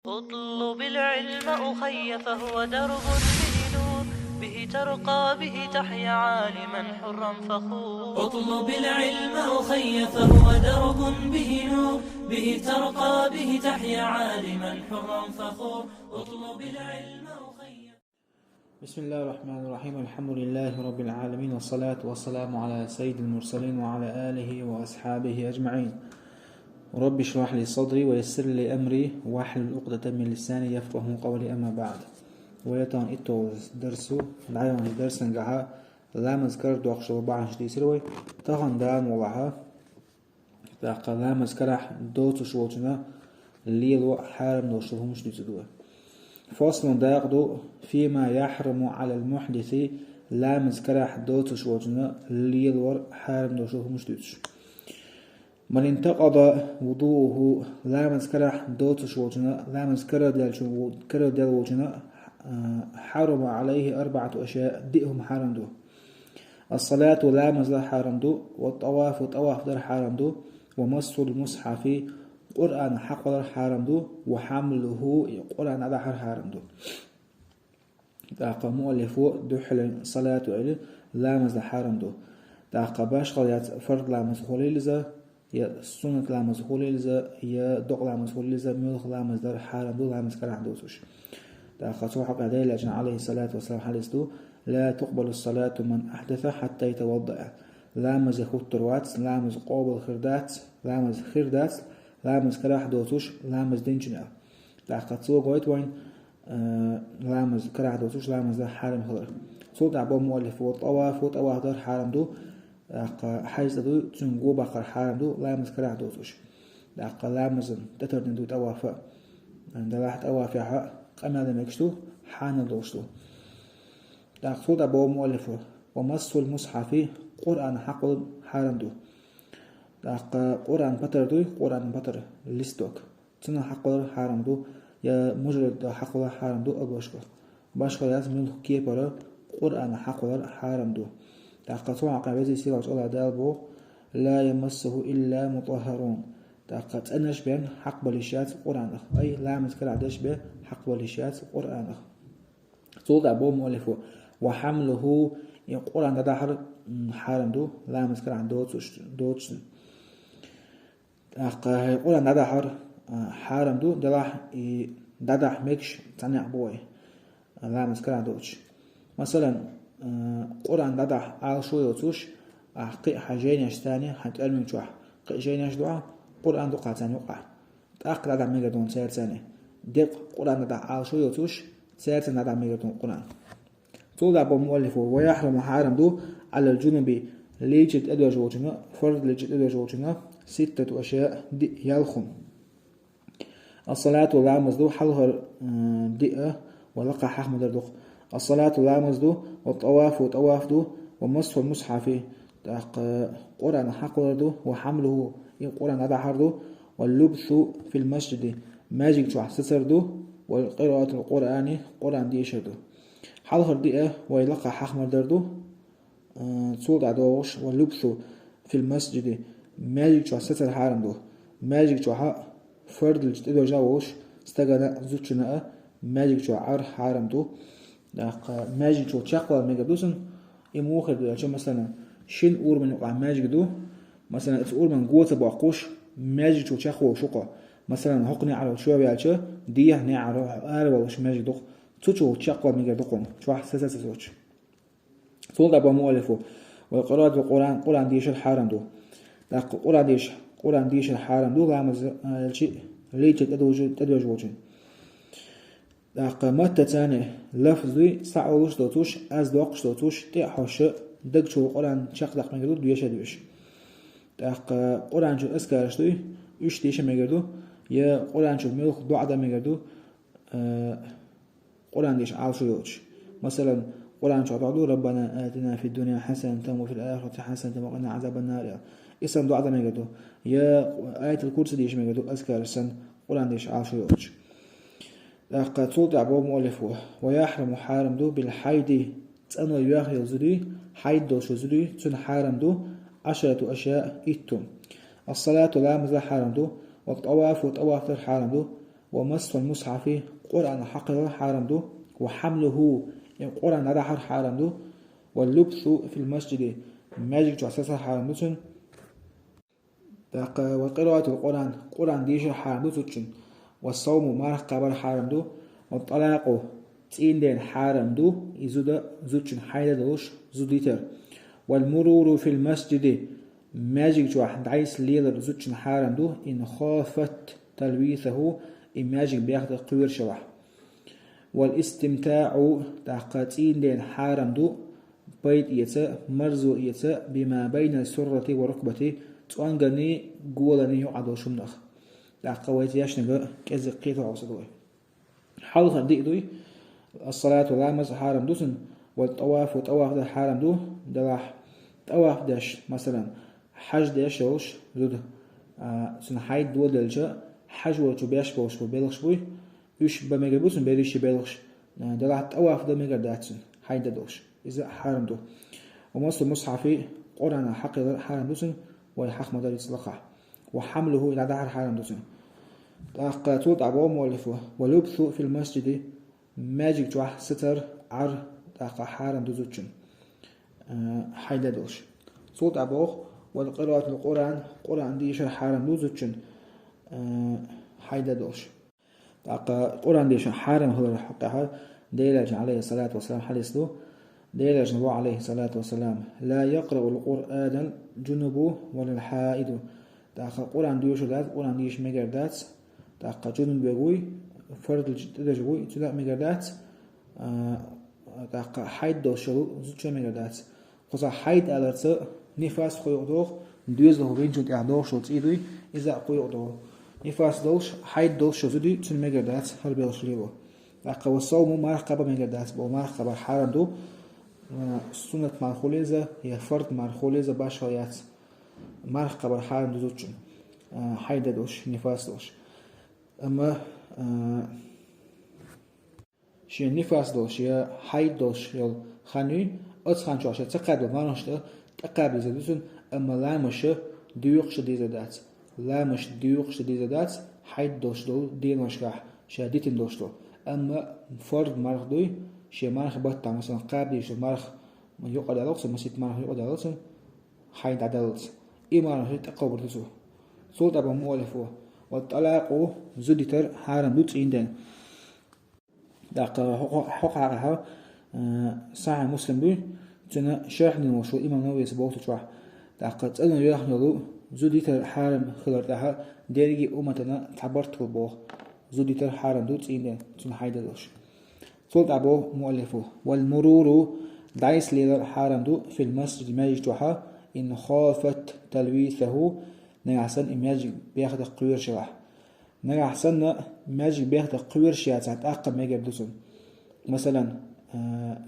اطلب العلم أخي فهو درب به نور، به ترقى به تحيا عالما حرا فخور. اطلب العلم أخي فهو درب به نور، به ترقى به تحيا عالما حرا فخور. اطلب العلم أخي. بسم الله الرحمن الرحيم. الحمد لله رب العالمين، والصلاة والسلام على سيد المرسلين وعلى آله وأصحابه أجمعين. رب اشرح لي صدري ويسر لي أمري واحلل عقدة من لساني يفقه قولي. أما بعد، ويتان إتوز درسو دعيون درس نجحا لا مذكر دوخش ربع شدي سروي تغن دان والله تاق لا مذكرح دوتو شوجنا ليلو حارم دوشهم شدي سدوه. فصل داقدو فيما يحرم على المحدث لا مذكرح دوتو شوجنا ليلو حارم دوشهم شدي. من انتقض وضوءه لا مذكرح دوتو شوجنا لا مذكر دال وجنا حرم عليه 4 أشياء دئهم حرم دو. الصلاة لا مزل حرم دو، والطواف طواف در حرم دو، ومس المصحف قرآن حق در حرم دو، وحمله قرآن على حرم دو. تاق مؤلف دحل صلاة علي لا مزل حرم دو. تاق باش خليات فرض لا مزخولي لزا، يا سنة لا مزخولي لزا، يا دق لا مزخولي لزا، ملخ لا مزل حرم دو لا مزكر عندو توش. تاق حق عليه لجن عليه الصلاة والسلام حديث دو لا تقبل الصلاة من أحدث حتى يتوضأ. لا مز خطروات، لا مز قابل خردات، لا مز خردات، لا مز كراح دوتوش، لا مز دينجنا. تاقت سو قويت وين لا مز كراح دوتوش، لا مز حارم خضر. صوت عبو مؤلف وطواف دار حارم دو. حيث دو تنقو بقر حارم دو لا مز كراح دوتوش. لا مز تتردن دو توافا دلاح توافا حق قمنا دمكشتو حان دوشتو. تاقصود أبو مؤلفه ومس المصحف قرآن حق حارم دو. تاق قرآن بطر دو قرآن بطر لستوك تنا حق حارم دو يا مجرد حق حارم دو أبوشكو باشكو لازم يلو كي برا قرآن حق حارم دو. تاق طوع قابزي سيراج الله دالبو لا يمسه إلا مطهرون. تاق تأنش بين حق بلشات قرآن أي لا مذكر عدش به حق بلشات قرآن. صود أبو مؤلفه وحمله يقول عن دحر حارم دو لا مذكر عن دوتش. يقول عن دحر حارم دو ددح مكش تنع بوي لا مذكر عن دوتش. مثلا قرآن ددح عاشو يوتوش قي حاجين يشتاني حتقل من شوح قي جين يشدوع قرآن دو قاتان يقع تأق ددح ميجدون سير ثاني دق قرآن ددح عاشو يوتوش سير ثاني ددح ميجدون قرآن. طول أبو مؤلفه ويحرم حارم دو على الجنب ليجد أدوج وجنا فرض ليجد أدوج وجنا 6 أشياء دي يلخم. الصلاة والعمز دو حلها دئة ولقى حكم دردق. الصلاة والعمز دو والطواف دو ومسح المصحف قرآن حق دو وحمله قرآن أدحر دو واللبث في المسجد ماجيك شو ستر دو والقراءة القرآن قرآن ديشر دو. حلخر دقة ويلقى حكم دردو صوت عدوش واللبث في المسجد ماجيك شو ستر حارم دو ماجيك شو حق فرد الجديد جاوش استجنا زوجنا ماجيك شو عار حارم دو. ماجيك شو تشقى ميجادوسن يموخر دو عشان مثلا شين أور من يقع ماجيك دو مثلا تقول من قوة بعقوش ماجيك شو تشقى وشقى مثلا حقني على شو بيعشة دي هني على أربعة وش ماجيك دو تشو تشقى ميجادوكم شو حساسة زوج. صول أبو مؤلفه وقراءة القرآن قرآن ديش الحارم دو. قرآن ديش الحارم دو غامز الشيء ليش تدوج وجن. متى تاني لفظي سعولش دوتوش از دوقش دوتوش تحوش دقشو قرآن شق دق ميجادو دويش دويش. قرآن شو اسكارش دوي يش ديش ميجادو يا قرآن شو ملخ دو عدا ميجادو قرآن ديش عالشو يوش. مثلا قرآن شو عدو ربنا آتنا في الدنيا حسنة وفي الآخرة حسنة وقنا عذاب النار اسم دو عدم يقدو يا آية الكرسي ديش ميقدو أذكار السن قرآن ديش عاشو يوش. قد صوت عبو مؤلفه ويحرم حارم دو بالحيد تأنو يواخي الزدي حيد دو شو زدي تن حارم دو 10 أشياء إتم. الصلاة لا مزا حارم دو والطواف در حارم دو ومس المصحف قرآن حقر حرام دو وحمله قرآن رحر حرام دو واللبث في المسجد ماجيك جعساسا حرام دو وقراءة القرآن قرآن ديش حرام دو والصوم مارح قبر حرام دو والطلاق تين دين حرام دو يزود زوجن حيدا دوش زوديتر والمرور في المسجد ماجيك جوا دعيس ليلر زوجن حرام دو إن خافت تلويثه إن ماجيك بياخد قوير شوح والاستمتاع تاقاتين دين حرام دو بيت يتا مرزو يتا بما بين السرة وركبته توانغني قولاني يعدو شمنخ تاقويت ياشنغ كذي قيتو عوصدوي حلقة ديدوي الصلاة والرامز حرام دوسن والطواف وطواف ده حرام دو دراح طواف داش مثلا حج داش روش زود سن حيد دول دلجا حج وچو بياش بوش ببلغش بوي يوش بميجر بوسن بيريش ببلغش دراح طواف ده ميجر داتسن حيد دوش إذا حرام دو ومصر مصحفي قرآن حق حرام دوسن ويحق مدار يطلقه وحمله إلى دهر حرام دوسن تاقاتوت عبو مولفه ولبث في المسجد ماجيك جوح ستر عر تاقا حرام دوزوچن حيدا دوش صوت عبو والقراءة القرآن قرآن ديش حرام دوزوچن حيدا دوش تاقا قرآن ديش حرام هو الحقها ديلاج عليه الصلاة والسلام حديث دو ديلاج نبو عليه الصلاة والسلام لا يقرأ القرآن جنوب ولا الحائد تاقا قرآن ديش دات قرآن ديش ميجر دات تاقا جنوب بيقوي فرد الجدجوي تلا ميجر دات تاقا حيد دوشلو زوجة ميجر دات خصا حيد ألرت نفاس خوي أدوغ دوز له بينجون تعدوغ شو تيدوي إذا خوي أدوغ نفاس دوش حيد دوش شو زودي تن ميجر دات هل بيلش ليبو تاقا والصوم مرقبة ميجر دات بو مرقبة حرام دو سنة مرخوليزة هي فرد مرخوليزة باش هيات مرقبة حرام دو زوجن حيد دوش نفاس دوش أما شيء نفاس دوش يا حيد دوش يل خانوي أتخان شو عشان تقابل ما نشته تقابل زدوسن أما لا مش ديوقش دي زدات لا مش ديوقش دي زدات حيد دوش دو دين وشراح شاديتن دوش دو أما فرد مرخ دوي شيء مرخ بطة مثلا قابل شيء مرخ يقعد على رأسه مسيت مرخ يقعد على رأسه حيد عدالت إيه مرخ تقابل دوسه صوت أبو مؤلفه والطلاق زدتر حرام دوت عندنا داق حقها صحيح مسلم بي جنا شرحنا وشو إمام نووي سبوت شرح داق تسألنا يحنلو زدتر حرام خلرتها ديرجي أمتنا تعبرت بو زدتر حرام دوت عندنا جنا حيدا دوش صوت أبو مؤلفه والمرور دايس ليلر حرام دو في المسجد ما يجتوحا إن خافت تلويثه نعسن إماجي بياخد قوير شرح نعسن ماجي بياخد قوير شيات أقم ميجر دوسن مثلا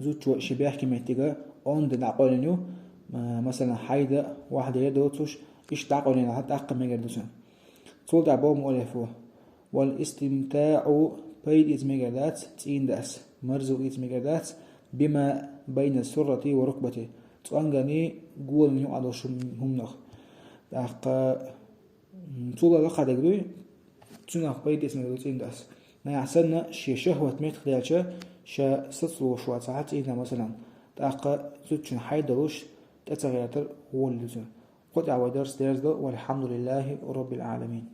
زوج شبيح كميتيجا أون دنا قولنيو مثلا حيدا واحد يدوتش إيش تعقولنا حتى أقم ميجر دوسن صوت أبو مؤلفه والاستمتاع بيد إز ميجر دات تين داس مرزو إز ميجر دات بما بين السرة وركبته تانغاني قول نيو عدوش هم نخ داق طول لقد يقولي تناخ بيد اسمه روتين داس نعسنا شي شهوة ميت خلالشة شا ستلو شوات ساعات إذا مثلا داق زوجين حيدروش تتغير هو اللي قد عوى درس والحمد لله رب العالمين.